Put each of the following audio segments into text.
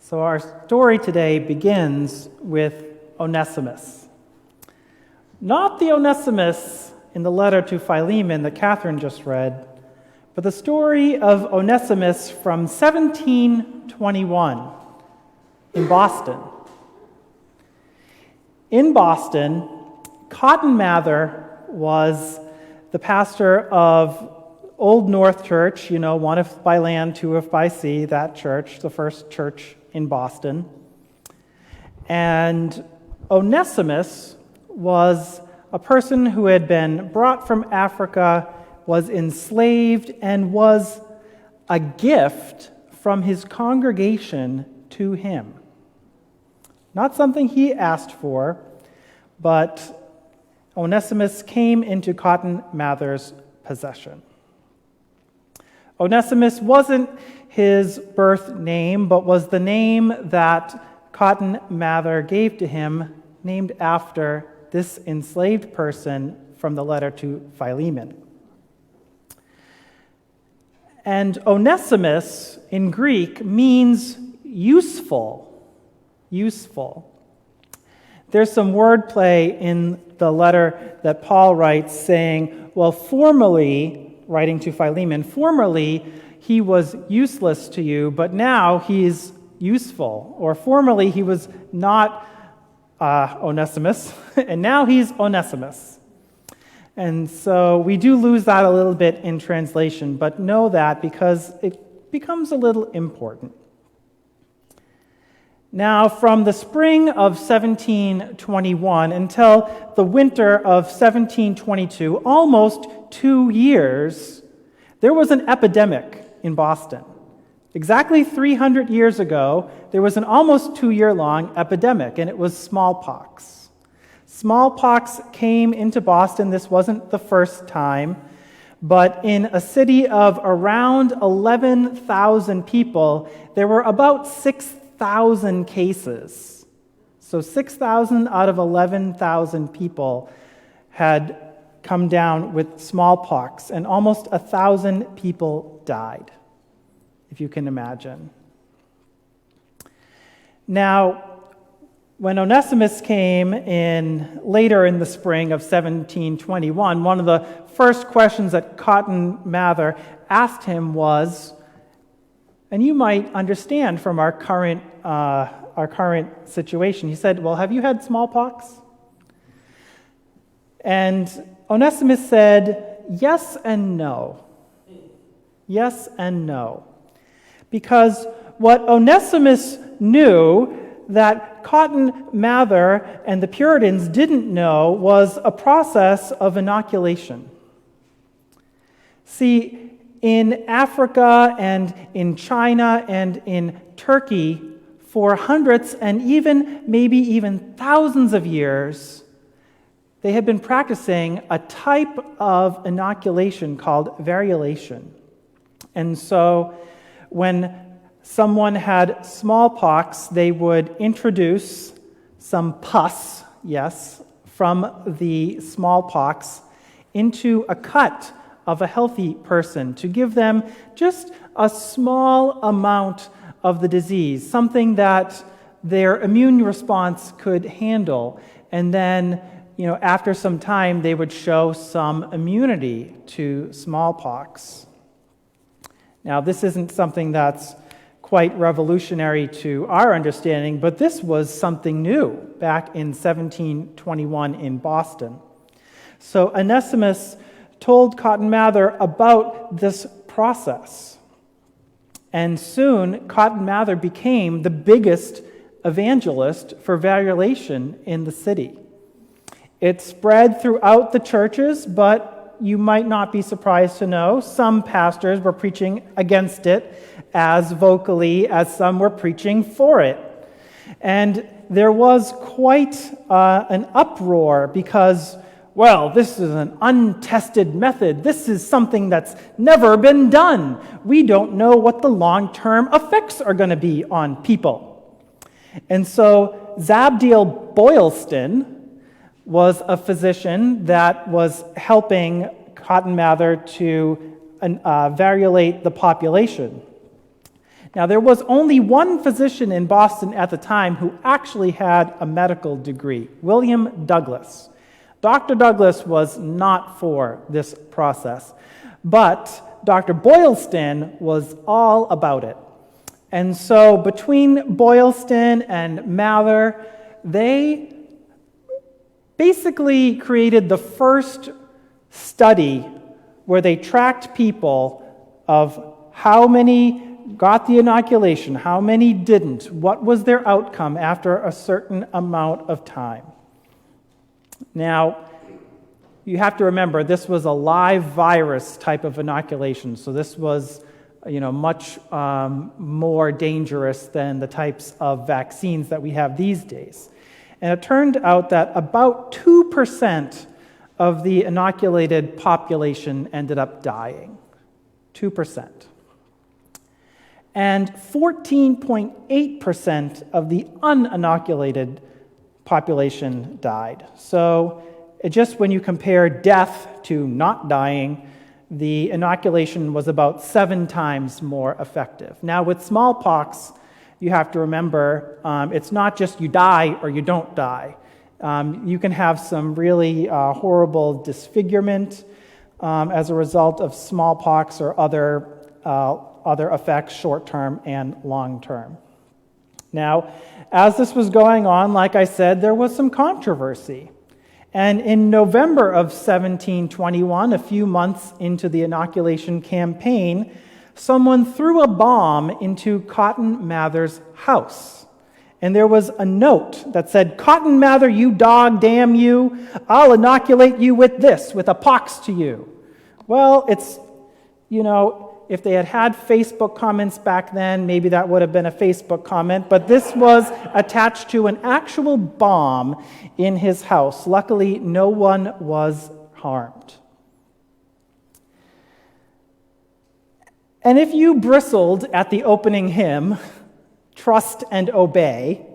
So our story today begins with Onesimus. Not the Onesimus in the letter to Philemon that Catherine just read, but the story of Onesimus from 1721 in Boston. In Boston, Cotton Mather was the pastor of Old North Church, one if by land, two if by sea, that church, the first church in Boston. And Onesimus was a person who had been brought from Africa, was enslaved, and was a gift from his congregation to him. Not something he asked for, but Onesimus came into Cotton Mather's possession. Onesimus wasn't his birth name, but was the name that Cotton Mather gave to him, named after this enslaved person from the letter to Philemon. And Onesimus in Greek means useful. Useful. There's some wordplay in the letter that Paul writes saying, well, formerly, writing to Philemon, formerly he was useless to you, but now he's useful. Or formerly he was not Onesimus, and now he's Onesimus. And so we do lose that a little bit in translation, but know that because it becomes a little important. Now, from the spring of 1721 until the winter of 1722, almost 2 years, there was an epidemic in Boston. Exactly 300 years ago, there was an almost 2-year-long epidemic, and it was smallpox. Smallpox came into Boston. This wasn't the first time, but in a city of around 11,000 people, there were about 6,000 cases. So 6,000 out of 11,000 people had come down with smallpox, and almost 1,000 people died, if you can imagine. Now, when Onesimus came in later in the spring of 1721, one of the first questions that Cotton Mather asked him was, and you might understand from our current situation, he said, well, have you had smallpox? And Onesimus said, yes and no. Yes and no. Because what Onesimus knew that Cotton Mather and the Puritans didn't know was a process of inoculation. See, in Africa and in China and in Turkey, for hundreds and maybe even thousands of years, they had been practicing a type of inoculation called variolation. And so when someone had smallpox, they would introduce some pus, from the smallpox into a cut of a healthy person to give them just a small amount of the disease, something that their immune response could handle. And then, after some time, they would show some immunity to smallpox. Now, this isn't something that's quite revolutionary to our understanding, but this was something new back in 1721 in Boston. So Onesimus told Cotton Mather about this process. And soon, Cotton Mather became the biggest evangelist for variolation in the city. It spread throughout the churches, but you might not be surprised to know some pastors were preaching against it as vocally as some were preaching for it. And there was quite an uproar because, well, this is an untested method. This is something that's never been done. We don't know what the long-term effects are going to be on people. And so Zabdiel Boylston was a physician that was helping Cotton Mather to variolate the population. Now, there was only one physician in Boston at the time who actually had a medical degree, William Douglas. Dr. Douglas was not for this process, but Dr. Boylston was all about it. And so between Boylston and Mather, they basically created the first study where they tracked people of how many got the inoculation, how many didn't, what was their outcome after a certain amount of time. Now, you have to remember, this was a live virus type of inoculation, so this was much more dangerous than the types of vaccines that we have these days. And it turned out that about 2% of the inoculated population ended up dying. 2%. And 14.8% of the uninoculated population died. So just when you compare death to not dying, the inoculation was about 7 times more effective. Now, with smallpox, you have to remember it's not just you die or you don't die. You can have some really horrible disfigurement as a result of smallpox or other effects, short-term and long-term. Now, as this was going on, like I said, there was some controversy. And in November of 1721, a few months into the inoculation campaign, someone threw a bomb into Cotton Mather's house. And there was a note that said, "Cotton Mather, you dog, damn you, I'll inoculate you with this, with a pox to you." Well, it's, if they had Facebook comments back then, maybe that would have been a Facebook comment, but this was attached to an actual bomb in his house. Luckily, no one was harmed. And if you bristled at the opening hymn, "Trust and Obey,"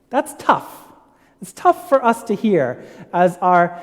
that's tough. It's tough for us to hear as our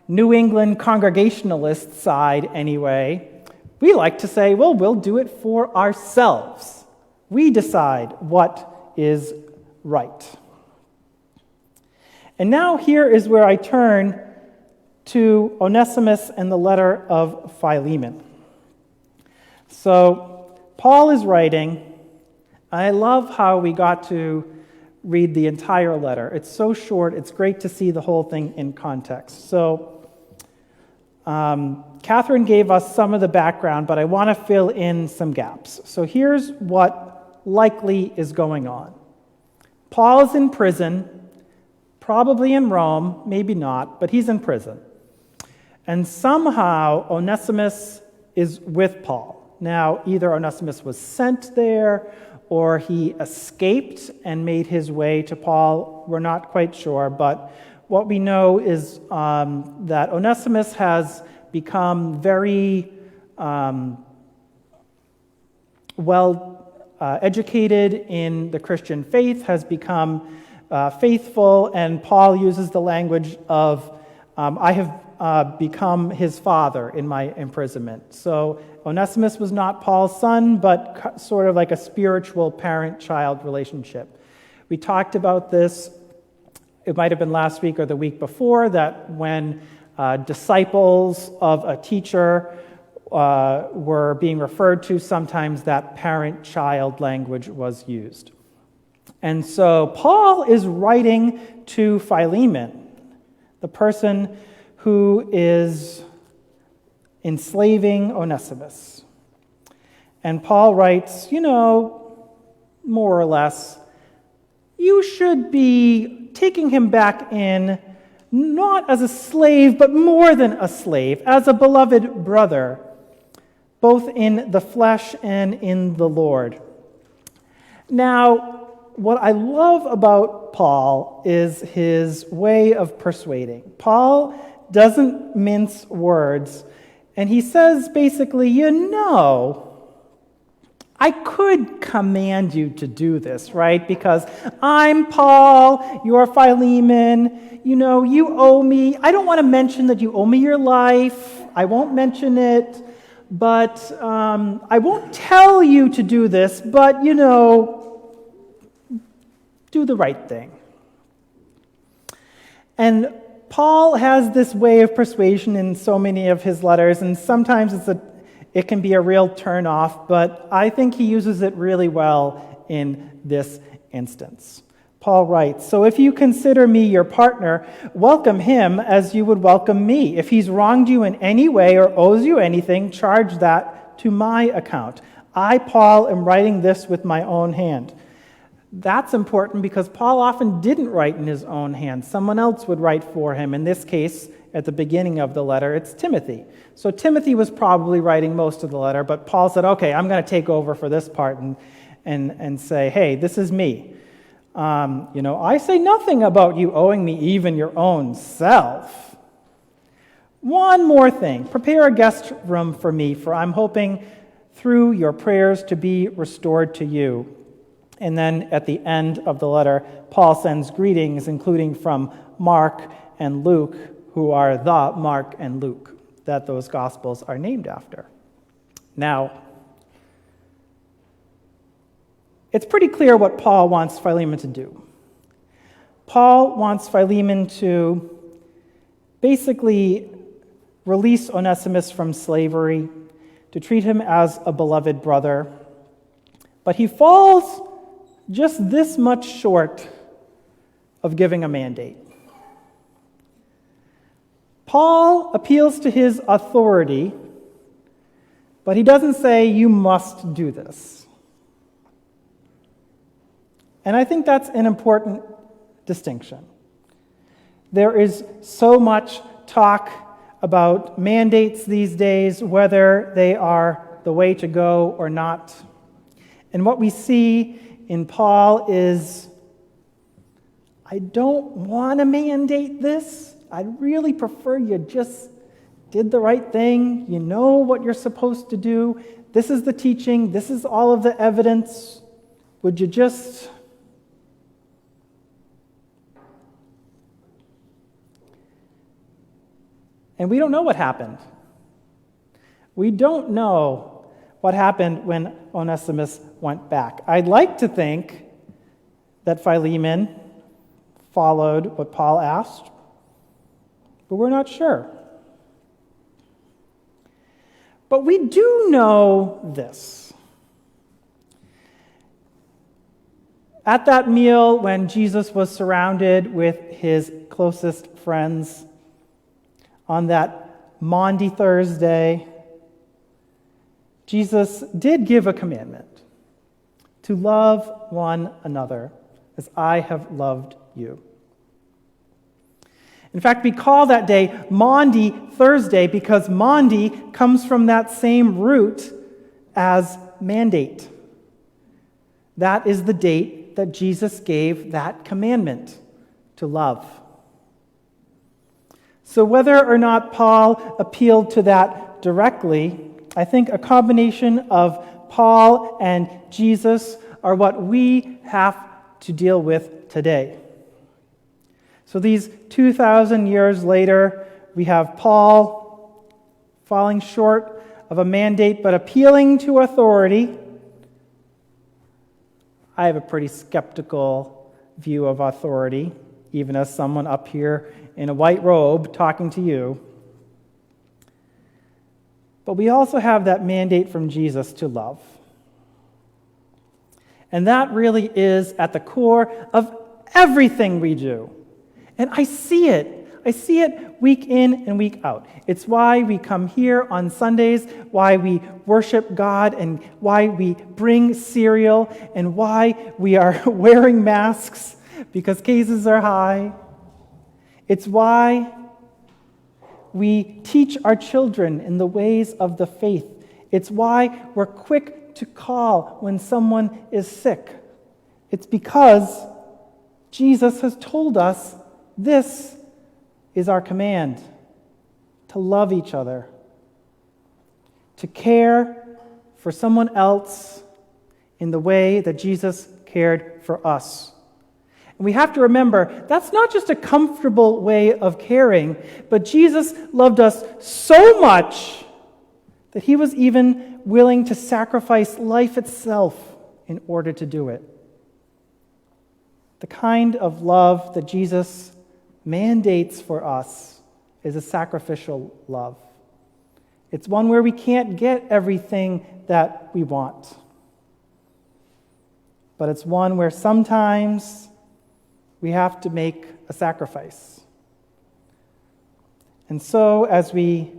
New England Congregationalist side anyway. We like to say, well, we'll do it for ourselves. We decide what is right. And now here is where I turn to Onesimus and the letter of Philemon. So Paul is writing. I love how we got to read the entire letter. It's so short, it's great to see the whole thing in context. So Catherine gave us some of the background, but I want to fill in some gaps. So here's what likely is going on. Paul is in prison, probably in Rome, maybe not, but he's in prison. And somehow Onesimus is with Paul. Now, either Onesimus was sent there or he escaped and made his way to Paul. We're not quite sure, but what we know is that Onesimus has become very educated in the Christian faith, has become faithful, and Paul uses the language of, I have become his father in my imprisonment. So Onesimus was not Paul's son, but sort of like a spiritual parent-child relationship. We talked about this, it might have been last week or the week before, that when disciples of a teacher were being referred to, sometimes that parent-child language was used. And so Paul is writing to Philemon, the person who is enslaving Onesimus. And Paul writes, more or less, you should be taking him back in, not as a slave, but more than a slave, as a beloved brother, both in the flesh and in the Lord. Now, what I love about Paul is his way of persuading. Paul doesn't mince words, and he says basically, I could command you to do this, right? Because I'm Paul, you're Philemon, you owe me. I don't want to mention that you owe me your life. I won't mention it. but I won't tell you to do this, but, do the right thing. And Paul has this way of persuasion in so many of his letters, and sometimes it can be a real turn-off, but I think he uses it really well in this instance. Paul writes, "So if you consider me your partner, welcome him as you would welcome me. If he's wronged you in any way or owes you anything, charge that to my account. I, Paul, am writing this with my own hand." That's important because Paul often didn't write in his own hand. Someone else would write for him. In this case, at the beginning of the letter, it's Timothy. So Timothy was probably writing most of the letter, but Paul said, okay, I'm going to take over for this part and say, hey, this is me. I say nothing about you owing me even your own self. One more thing. Prepare a guest room for me, for I'm hoping through your prayers to be restored to you. And then at the end of the letter, Paul sends greetings, including from Mark and Luke, who are the Mark and Luke that those Gospels are named after. Now, it's pretty clear what Paul wants Philemon to do. Paul wants Philemon to basically release Onesimus from slavery, to treat him as a beloved brother. But he falls just this much short of giving a mandate. Paul appeals to his authority, but he doesn't say, you must do this. And I think that's an important distinction. There is so much talk about mandates these days, whether they are the way to go or not. And what we see in Paul is, I don't want to mandate this. I'd really prefer you just did the right thing. You know what you're supposed to do. This is the teaching. This is all of the evidence. Would you just... And we don't know what happened. We don't know what happened when Onesimus went back. I'd like to think that Philemon followed what Paul asked, but we're not sure. But we do know this. At that meal, when Jesus was surrounded with his closest friends, on that Maundy Thursday, Jesus did give a commandment to love one another as I have loved you. In fact, we call that day Maundy Thursday because Maundy comes from that same root as mandate. That is the date that Jesus gave that commandment to love. So whether or not Paul appealed to that directly, I think a combination of Paul and Jesus are what we have to deal with today. So these 2,000 years later, we have Paul falling short of a mandate but appealing to authority. I have a pretty skeptical view of authority, even as someone up here in a white robe talking to you. But we also have that mandate from Jesus to love. And that really is at the core of everything we do. And I see it. I see it week in and week out. It's why we come here on Sundays, why we worship God, and why we bring cereal, and why we are wearing masks because cases are high. It's why we teach our children in the ways of the faith. It's why we're quick to call when someone is sick. It's because Jesus has told us this is our command, to love each other, to care for someone else in the way that Jesus cared for us. And we have to remember, that's not just a comfortable way of caring, but Jesus loved us so much that he was even willing to sacrifice life itself in order to do it. The kind of love that Jesus mandates for us is a sacrificial love. It's one where we can't get everything that we want. But it's one where sometimes we have to make a sacrifice. And so as we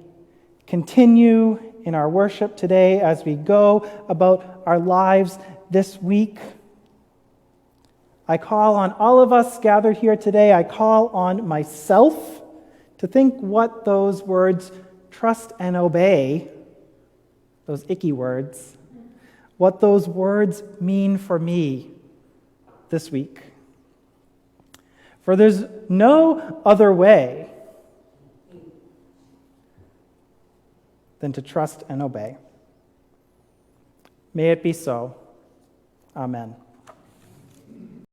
continue in our worship today, as we go about our lives this week, I call on all of us gathered here today, I call on myself to think what those words, trust and obey, those icky words, what those words mean for me this week. For there's no other way than to trust and obey. May it be so. Amen.